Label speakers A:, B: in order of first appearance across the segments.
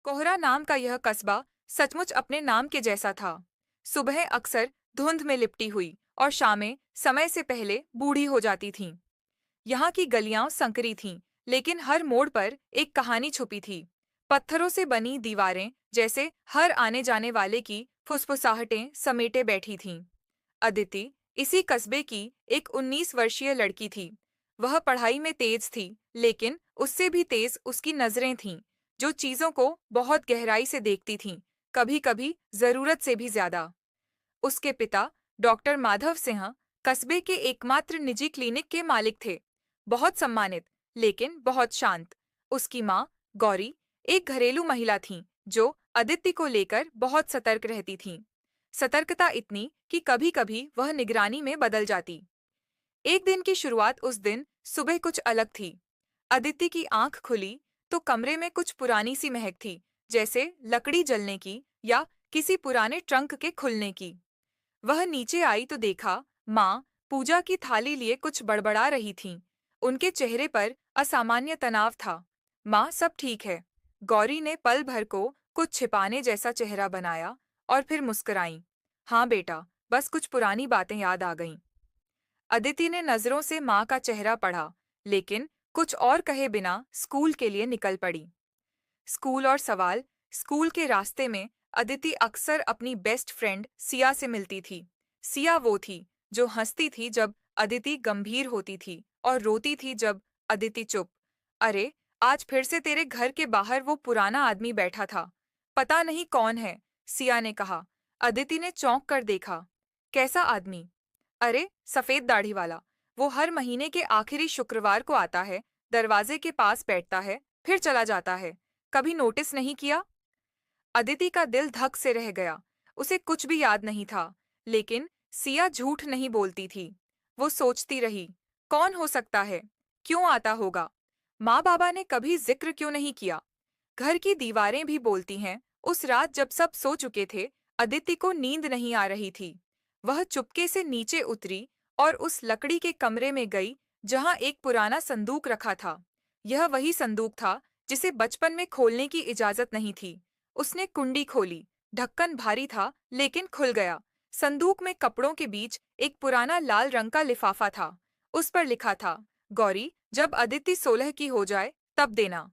A: कोहरा नाम का यह कस्बा सचमुच अपने नाम के जैसा था। सुबह अक्सर धुंध में लिपटी हुई और शामें समय से पहले बूढ़ी हो जाती थीं। यहाँ की गलियां संकरी थीं, लेकिन हर मोड़ पर एक कहानी छुपी थी। पत्थरों से बनी दीवारें जैसे हर आने जाने वाले की फुसफुसाहटें समेटे बैठी थीं। अदिति इसी कस्बे की एक 19 वर्षीय लड़की थी। वह पढ़ाई में तेज थी, लेकिन उससे भी तेज उसकी नजरें थीं, जो चीजों को बहुत गहराई से देखती थीं, कभी-कभी जरूरत से भी ज्यादा। उसके पिता डॉक्टर माधव सिंह कस्बे के एकमात्र निजी क्लिनिक के मालिक थे। बहुत सम्मानित, लेकिन बहुत शांत। उसकी माँ गौरी एक घरेलू महिला थीं, जो अदिति को लेकर बहुत सतर्क रहती थीं। सतर्कता इतनी कि कभी-कभी वह निगरानी में बदल जाती। एक दिन की शुरुआत उस दिन सुबह कुछ अलग थी। अदिति की आंख खुली तो कमरे में कुछ पुरानी सी महक थी, जैसे लकड़ी जलने की या किसी पुराने ट्रंक के खुलने की। वह नीचे आई तो देखा माँ पूजा की थाली लिए कुछ बड़बड़ा रही थीं। उनके चेहरे पर असामान्य तनाव था। माँ सब ठीक है। गौरी ने पल भर को कुछ छिपाने जैसा चेहरा बनाया और फिर मुस्कुराई। हाँ बेटा, बस कुछ पुरानी बातें याद आ गईं। अदिति ने नजरों से माँ का चेहरा पढ़ा, लेकिन कुछ और कहे बिना स्कूल के लिए निकल पड़ी। स्कूल और सवाल। स्कूल के रास्ते में अदिति अक्सर अपनी बेस्ट फ्रेंड सिया से मिलती थी। सिया वो थी जो हंसती थी जब अदिति गंभीर होती थी और रोती थी जब अदिति चुप। अरे, आज फिर से तेरे घर के बाहर वो पुराना आदमी बैठा था। पता नहीं कौन है, सिया ने कहा। अदिति ने चौंक कर देखा। कैसा आदमी? अरे, सफेद दाढ़ी वाला। वो हर महीने के आखिरी शुक्रवार को आता है, दरवाजे के पास बैठता है, फिर चला जाता है। कभी नोटिस नहीं किया? अदिति का दिल धक से रह गया। उसे कुछ भी याद नहीं था, लेकिन सिया झूठ नहीं बोलती थी। वो सोचती रही, कौन हो सकता है? क्यों आता होगा? माँ बाबा ने कभी जिक्र क्यों नहीं किया? घर की दीवारें भी बोलती हैं। उस रात जब सब सो चुके थे, अदिति को नींद नहीं आ रही थी। वह चुपके से नीचे उतरी और उस लकड़ी के कमरे में गई जहां एक पुराना संदूक रखा था। यह वही संदूक था जिसे बचपन में खोलने की इजाजत नहीं थी। उसने कुंडी खोली। ढक्कन भारी था, लेकिन खुल गया। संदूक में कपड़ों के बीच एक पुराना लाल रंग का लिफाफा था। उस पर लिखा था, गौरी, जब अदिति 16 की हो जाए तब देना।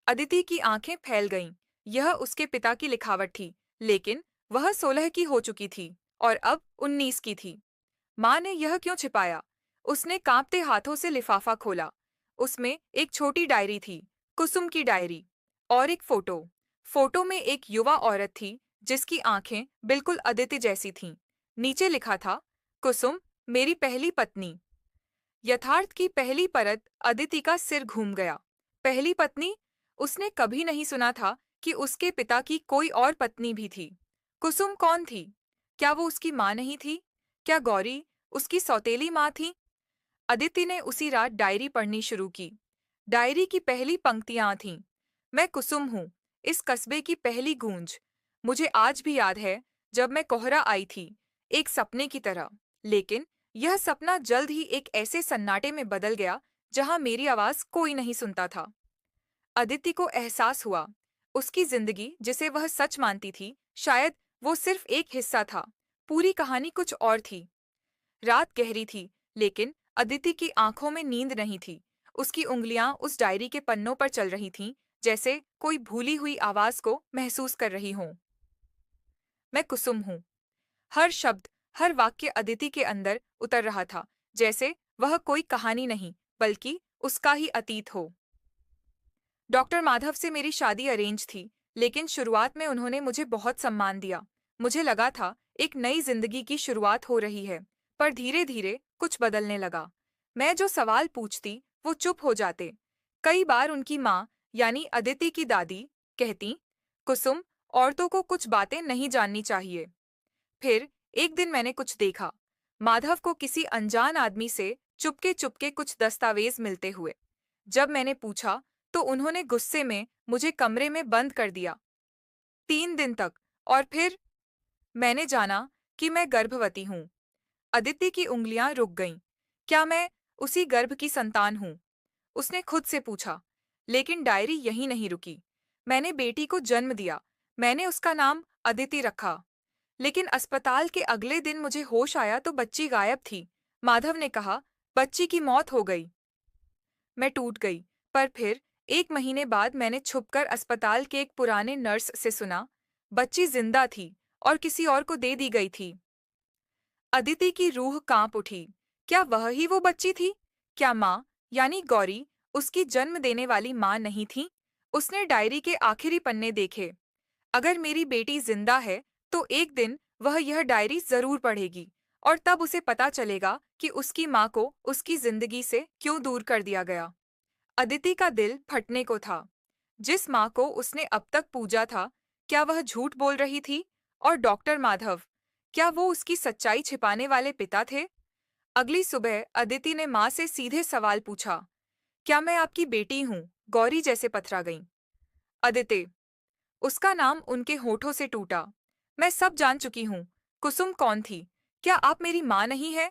A: अदिति की आंखें फैल गईं। यह उसके पिता की लिखावट थी, लेकिन वह 16 की हो चुकी थी और अब 19 की थी। माँ ने यह क्यों छिपाया? उसने कांपते हाथों से लिफाफा खोला। उसमें एक छोटी डायरी थी, कुसुम की डायरी, और एक फोटो। फोटो में एक युवा औरत थी जिसकी आंखें बिल्कुल अदिति जैसी थीं। नीचे लिखा था, कुसुम, मेरी पहली पत्नी। यथार्थ की पहली परत। अदिति का सिर घूम गया। पहली पत्नी? उसने कभी नहीं सुना था कि उसके पिता की कोई और पत्नी भी थी। कुसुम कौन थी? क्या वो उसकी माँ नहीं थी? क्या गौरी उसकी सौतेली माँ थी? अदिति ने उसी रात डायरी पढ़नी शुरू की। डायरी की पहली पंक्तियां थीं, मैं कुसुम हूँ, इस कस्बे की पहली गूंज। मुझे आज भी याद है जब मैं कोहरा आई थी, एक सपने की तरह। लेकिन यह सपना जल्द ही एक ऐसे सन्नाटे में बदल गया जहां मेरी आवाज कोई नहीं सुनता था। अदिति को एहसास हुआ, उसकी जिंदगी जिसे वह सच मानती थी, शायद वो सिर्फ एक हिस्सा था। पूरी कहानी कुछ और थी। रात गहरी थी, लेकिन अदिति की आंखों में नींद नहीं थी। उसकी उंगलियां उस डायरी के पन्नों पर चल रही थीं, जैसे कोई भूली हुई आवाज को महसूस कर रही हों। मैं कुसुम हूँ। हर शब्द, हर वाक्य अदिति के अंदर उतर रहा था, जैसे वह कोई कहानी नहीं, बल्कि उसका ही अतीत हो। डॉक्टर माधव से मेरी शादी अरेंज थी, लेकिन शुरुआत में उन्होंने मुझे बहुत सम्मान दिया। मुझे लगा था एक नई जिंदगी की शुरुआत हो रही है, पर धीरे-धीरे कुछ बदलने लगा। मैं जो सवाल पूछती, वो चुप हो जाते। कई बार उनकी माँ, यानी अदिति की दादी, कहती, कुसुम, औरतों को कुछ बातें नहीं जाननी चाहिए। फिर एक दिन मैंने कुछ देखा, माधव को किसी अनजान आदमी से चुपके चुपके कुछ दस्तावेज मिलते हुए। जब मैंने पूछा, तो उन्होंने गुस्से में मुझे कमरे में बंद कर दिया, 3 दिन तक। और फिर मैंने जाना कि मैं गर्भवती हूँ। अदिति की उंगलियां रुक गईं। क्या मैं उसी गर्भ की संतान हूँ? उसने खुद से पूछा। लेकिन डायरी यहीं नहीं रुकी। मैंने बेटी को जन्म दिया। मैंने उसका नाम अदिति रखा। लेकिन अस्पताल के अगले दिन मुझे होश आया तो बच्ची गायब थी। माधव ने कहा, बच्ची की मौत हो गई। मैं टूट गई। पर फिर 1 महीने बाद मैंने छुपकर अस्पताल के एक पुराने नर्स से सुना, बच्ची जिंदा थी और किसी और को दे दी गई थी। अदिति की रूह कांप उठी। क्या वह ही वो बच्ची थी? क्या माँ, यानी गौरी, उसकी जन्म देने वाली माँ नहीं थी? उसने डायरी के आखिरी पन्ने देखे। अगर मेरी बेटी जिंदा है, तो एक दिन वह यह डायरी जरूर पढ़ेगी और तब उसे पता चलेगा कि उसकी माँ को उसकी जिंदगी से क्यों दूर कर दिया गया। अदिति का दिल फटने को था। जिस माँ को उसने अब तक पूजा था, क्या वह झूठ बोल रही थी? और डॉक्टर माधव, क्या वो उसकी सच्चाई छिपाने वाले पिता थे? अगली सुबह अदिति ने माँ से सीधे सवाल पूछा, क्या मैं आपकी बेटी हूँ? गौरी जैसे पथरा गईं। अदिति, उसका नाम उनके होठों से टूटा। मैं सब जान चुकी हूँ। कुसुम कौन थी? क्या आप मेरी माँ नहीं है?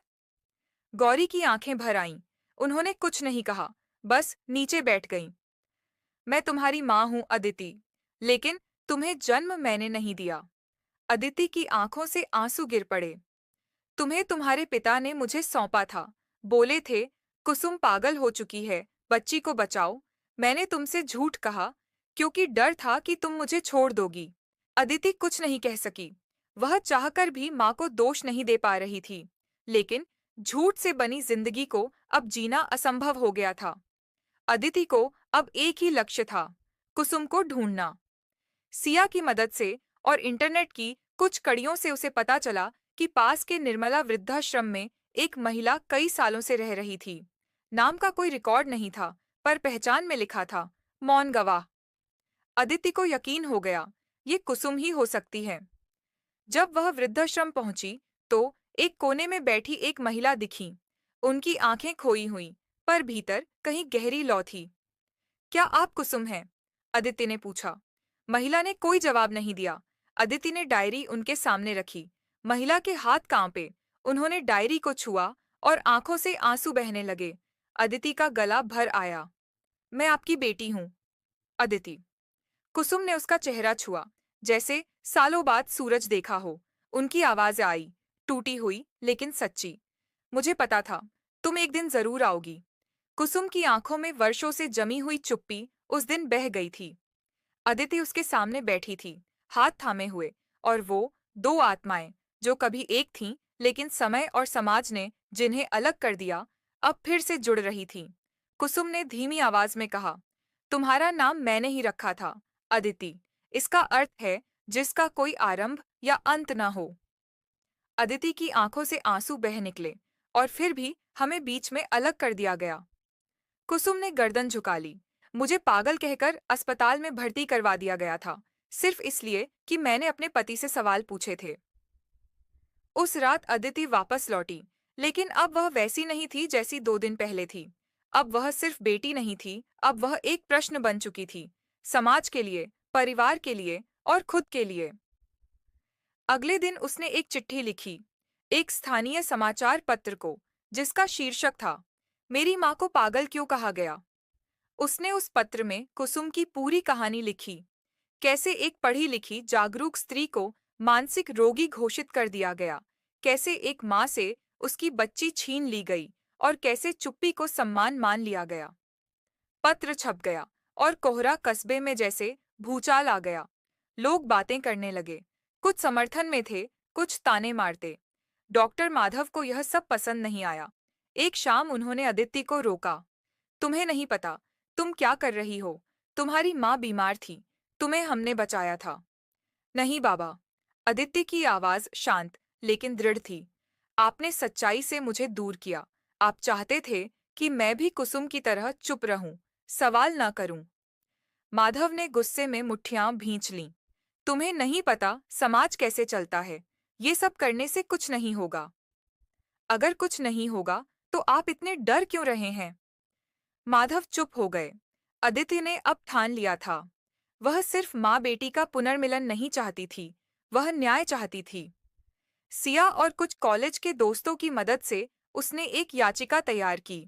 A: गौरी की आंखें भर आईं। उन्होंने कुछ नहीं कहा, बस नीचे बैठ गईं। मैं तुम्हारी माँ हूँ अदिति, लेकिन तुम्हें जन्म मैंने नहीं दिया। अदिति की आंखों से आंसू गिर पड़े। तुम्हें तुम्हारे पिता ने मुझे सौंपा था। बोले थे, कुसुम पागल हो चुकी है, बच्ची को बचाओ। मैंने तुमसे झूठ कहा, क्योंकि डर था कि तुम मुझे छोड़ दोगी। अदिति कुछ नहीं कह सकी। वह चाहकर भी माँ को दोष नहीं दे पा रही थी। लेकिन झूठ से बनी जिंदगी को अब जीना असंभव हो गया था। अदिति को अब एक ही लक्ष्य था, कुसुम को ढूंढना। सिया की मदद से और इंटरनेट की कुछ कड़ियों से उसे पता चला कि पास के निर्मला वृद्धाश्रम में एक महिला कई सालों से रह रही थी। नाम का कोई रिकॉर्ड नहीं था, पर पहचान में लिखा था, मौन गवाह। अदिति को यकीन हो गया, ये कुसुम ही हो सकती है। जब वह वृद्धाश्रम पहुंची, तो एक कोने में बैठी एक महिला दिखी। उनकी आंखें खोई हुई, पर भीतर कहीं गहरी लौ थी। क्या आप कुसुम हैं? अदिति ने पूछा। महिला ने कोई जवाब नहीं दिया। अदिति ने डायरी उनके सामने रखी। महिला के हाथ कांपे। उन्होंने डायरी को छुआ और आंखों से आंसू बहने लगे। अदिति का गला भर आया। मैं आपकी बेटी हूँ। अदिति। कुसुम ने उसका चेहरा छुआ, जैसे सालों बाद सूरज देखा हो। उनकी आवाज आई, टूटी हुई लेकिन सच्ची। मुझे पता था, तुम एक दिन जरूर आओगी। कुसुम की आंखों में वर्षों से जमी हुई चुप्पी उस दिन बह गई थी। अदिति उसके सामने बैठी थी, हाथ थामे हुए, और वो दो आत्माएं, जो कभी एक थीं, लेकिन समय और समाज ने जिन्हें अलग कर दिया, अब फिर से जुड़ रही थीं। कुसुम ने धीमी आवाज में कहा, तुम्हारा नाम मैंने ही रखा था, अदिति। इसका अर्थ है जिसका कोई आरंभ या अंत न हो। अदिति की आंखों से आंसू बह निकले, और फिर भी हमें बीच में अलग कर दिया गया। कुसुम ने गर्दन झुका ली। मुझे पागल कहकर अस्पताल में भर्ती करवा दिया गया था, सिर्फ इसलिए कि मैंने अपने पति से सवाल पूछे थे। उस रात अदिति वापस लौटी, लेकिन अब वह वैसी नहीं थी जैसी 2 दिन पहले थी। अब वह सिर्फ बेटी नहीं थी, अब वह एक प्रश्न बन चुकी थी, समाज के लिए, परिवार के लिए और खुद के लिए। अगले दिन उसने एक चिट्ठी लिखी, एक स्थानीय समाचार पत्र को, जिसका शीर्षक था, मेरी माँ को पागल क्यों कहा गया। उसने उस पत्र में कुसुम की पूरी कहानी लिखी। कैसे एक पढ़ी लिखी जागरूक स्त्री को मानसिक रोगी घोषित कर दिया गया, कैसे एक माँ से उसकी बच्ची छीन ली गई, और कैसे चुप्पी को सम्मान मान लिया गया। पत्र छप गया, और कोहरा कस्बे में जैसे भूचाल आ गया। लोग बातें करने लगे, कुछ समर्थन में थे, कुछ ताने मारते। डॉक्टर माधव को यह सब पसंद नहीं आया। एक शाम उन्होंने अदिति को रोका। तुम्हें नहीं पता, तुम क्या कर रही हो। तुम्हारी माँ बीमार थी, तुम्हें हमने बचाया था। नहीं बाबा। अदिति की आवाज शांत लेकिन दृढ़ थी। आपने सच्चाई से मुझे दूर किया। आप चाहते थे कि मैं भी कुसुम की तरह चुप रहूं, सवाल न करूं। माधव ने गुस्से में मुट्ठियां भींच लीं। तुम्हें नहीं पता समाज कैसे चलता है। ये सब करने से कुछ नहीं होगा। अगर कुछ नहीं होगा, तो आप इतने डर क्यों रहे हैं? माधव चुप हो गए। अदिति ने अब ठान लिया था। वह सिर्फ माँ बेटी का पुनर्मिलन नहीं चाहती थी, वह न्याय चाहती थी। सिया और कुछ कॉलेज के दोस्तों की मदद से उसने एक याचिका तैयार की।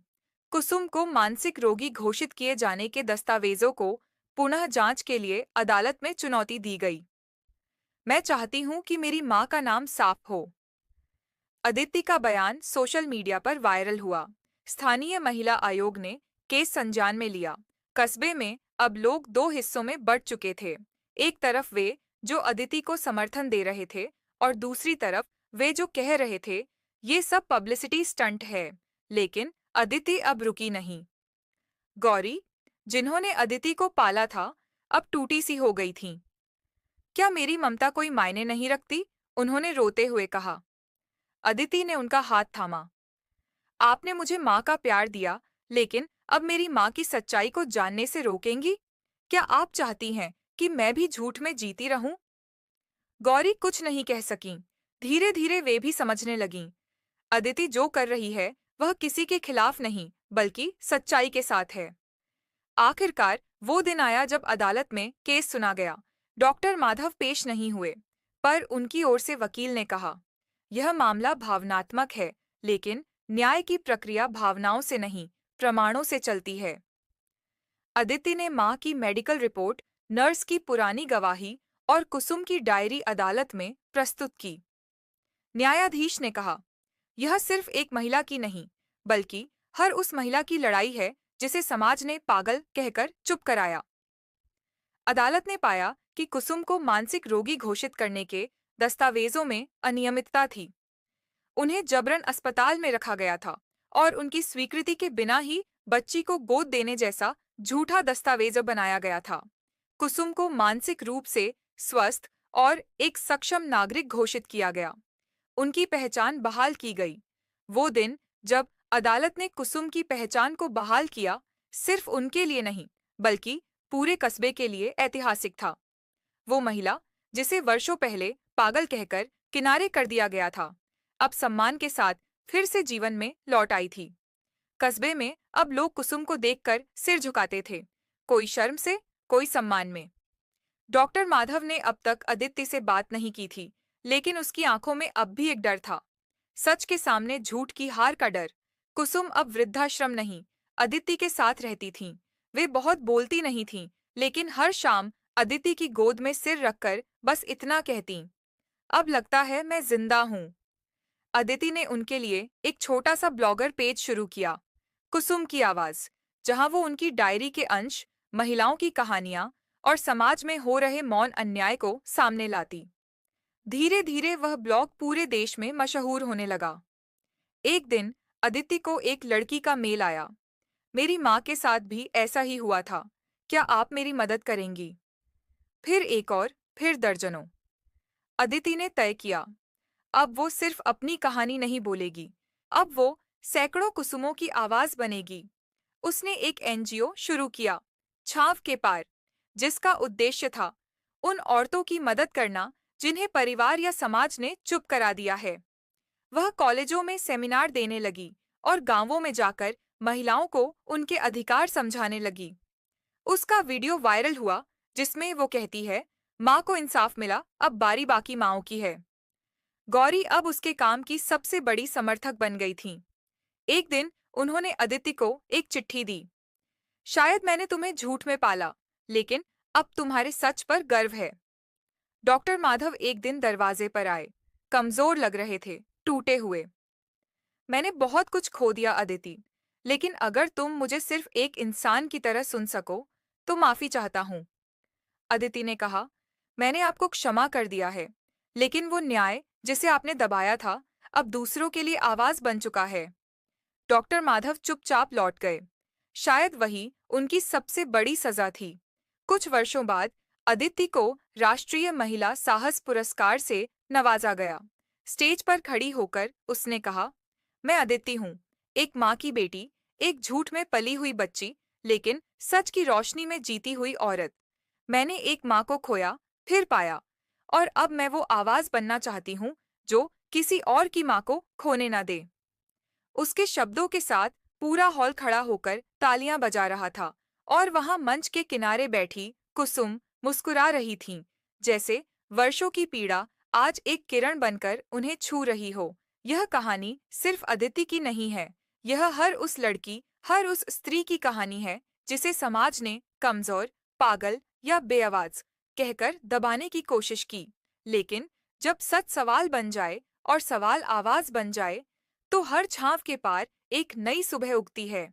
A: कुसुम को मानसिक रोगी घोषित किए जाने के दस्तावेजों को पुनः जांच के लिए अदालत में चुनौती दी गई। मैं चाहती हूँ कि मेरी माँ का नाम साफ हो। अदिति का बयान सोशल मीडिया पर वायरल हुआ। स्थानीय महिला आयोग ने केस संज्ञान में लिया। कस्बे में अब लोग दो हिस्सों में बंट चुके थे। एक तरफ वे जो अदिति को समर्थन दे रहे थे और दूसरी तरफ वे जो कह रहे थे ये सब पब्लिसिटी स्टंट है। लेकिन अदिति अब रुकी नहीं। गौरी, जिन्होंने अदिति को पाला था, अब टूटी सी हो गई थीं। क्या मेरी ममता कोई मायने नहीं रखती? उन्होंने रोते हुए कहा। अदिति ने उनका हाथ थामा। आपने मुझे माँ का प्यार दिया, लेकिन अब मेरी माँ की सच्चाई को जानने से रोकेंगी? क्या आप चाहती हैं कि मैं भी झूठ में जीती रहूं? गौरी कुछ नहीं कह सकीं। धीरे धीरे वे भी समझने लगीं। अदिति जो कर रही है वह किसी के खिलाफ नहीं, बल्कि सच्चाई के साथ है। आखिरकार वो दिन आया जब अदालत में केस सुना गया। डॉक्टर माधव पेश नहीं हुए, पर उनकी ओर से वकील ने कहा, यह मामला भावनात्मक है, लेकिन न्याय की प्रक्रिया भावनाओं से नहीं, प्रमाणों से चलती है। अदिति ने मां की मेडिकल रिपोर्ट, नर्स की पुरानी गवाही और कुसुम की डायरी अदालत में प्रस्तुत की। न्यायाधीश ने कहा, यह सिर्फ एक महिला की नहीं, बल्कि हर उस महिला की लड़ाई है जिसे समाज ने पागल कहकर चुप कराया। अदालत ने पाया कि कुसुम को मानसिक रोगी घोषित करने के दस्तावेजों में अनियमितता थी। उन्हें जबरन अस्पताल में रखा गया था और उनकी स्वीकृति के बिना ही बच्ची को गोद देने जैसा झूठा दस्तावेज बनाया गया था। कुसुम को मानसिक रूप से स्वस्थ और एक सक्षम नागरिक घोषित किया गया। उनकी पहचान बहाल की गई। वो दिन जब अदालत ने कुसुम की पहचान को बहाल किया, सिर्फ उनके लिए नहीं, बल्कि पूरे कस्बे के लिए ऐतिहासिक था। वो महिला, जिसे वर्षों पहले पागल कहकर किनारे कर दिया गया था, अब सम्मान के साथ फिर से जीवन में लौट आई थी। कस्बे में अब लोग कुसुम को देखकर सिर झुकाते थे, कोई शर्म से, कोई सम्मान में। डॉक्टर माधव ने अब तक अदिति से बात नहीं की थी, लेकिन उसकी आंखों में अब भी एक डर था। सच के सामने झूठ की हार का डर। कुसुम अब वृद्धाश्रम नहीं, अदिति के साथ रहती थीं। वे बहुत बोलती नहीं थीं, लेकिन हर शाम अदिति की गोद में सिर रखकर बस इतना कहतीं, अब लगता है मैं जिंदा हूँ। अदिति ने उनके लिए एक छोटा सा ब्लॉगर पेज शुरू किया, कुसुम की आवाज, जहां वो उनकी डायरी के अंश, महिलाओं की कहानियां और समाज में हो रहे मौन अन्याय को सामने लाती। धीरे धीरे वह ब्लॉग पूरे देश में मशहूर होने लगा। एक दिन अदिति को एक लड़की का मेल आया, मेरी माँ के साथ भी ऐसा ही हुआ था, क्या आप मेरी मदद करेंगी? फिर एक और, फिर दर्जनों। अदिति ने तय किया, अब वो सिर्फ अपनी कहानी नहीं बोलेगी, अब वो सैकड़ों कुसुमों की आवाज बनेगी। उसने एक एनजीओ शुरू किया, छाव के पार, जिसका उद्देश्य था उन औरतों की मदद करना जिन्हें परिवार या समाज ने चुप करा दिया है। वह कॉलेजों में सेमिनार देने लगी और गांवों में जाकर महिलाओं को उनके अधिकार समझाने लगी। उसका वीडियो वायरल हुआ, जिसमें वो कहती है, माँ को इंसाफ मिला, अब बारी बाकी माँओं की है। गौरी अब उसके काम की सबसे बड़ी समर्थक बन गई थीं। एक दिन उन्होंने अदिति को एक चिट्ठी दी, शायद मैंने तुम्हें झूठ में पाला, लेकिन अब तुम्हारे सच पर गर्व है। डॉक्टर माधव एक दिन दरवाजे पर आए, कमजोर लग रहे थे, टूटे हुए। मैंने बहुत कुछ खो दिया अदिति, लेकिन अगर तुम मुझे सिर्फ एक इंसान की तरह सुन सको तो माफी चाहता हूँ। अदिति ने कहा, मैंने आपको क्षमा कर दिया है, लेकिन वो न्याय जिसे आपने दबाया था अब दूसरों के लिए आवाज बन चुका है। डॉक्टर माधव चुपचाप लौट गए। शायद वही उनकी सबसे बड़ी सजा थी। कुछ वर्षों बाद अदिति को राष्ट्रीय महिला साहस पुरस्कार से नवाजा गया। स्टेज पर खड़ी होकर उसने कहा, मैं अदिति हूँ, एक माँ की बेटी, एक झूठ में पली हुई बच्ची, लेकिन सच की रोशनी में जीती हुई औरत। मैंने एक माँ को खोया, फिर पाया, और अब मैं वो आवाज बनना चाहती हूँ जो किसी और की माँ को खोने न दे। उसके शब्दों के साथ पूरा हॉल खड़ा होकर तालियां बजा रहा था, और वहां मंच के किनारे बैठी कुसुम मुस्कुरा रही थीं, जैसे वर्षों की पीड़ा आज एक किरण बनकर उन्हें छू रही हो। यह कहानी सिर्फ अदिति की नहीं है, यह हर उस लड़की, हर उस स्त्री की कहानी है जिसे समाज ने कमजोर, पागल या बेआवाज कहकर दबाने की कोशिश की, लेकिन जब सच सवाल बन जाए और सवाल आवाज बन जाए, तो हर छांव के पार एक नई सुबह उगती है।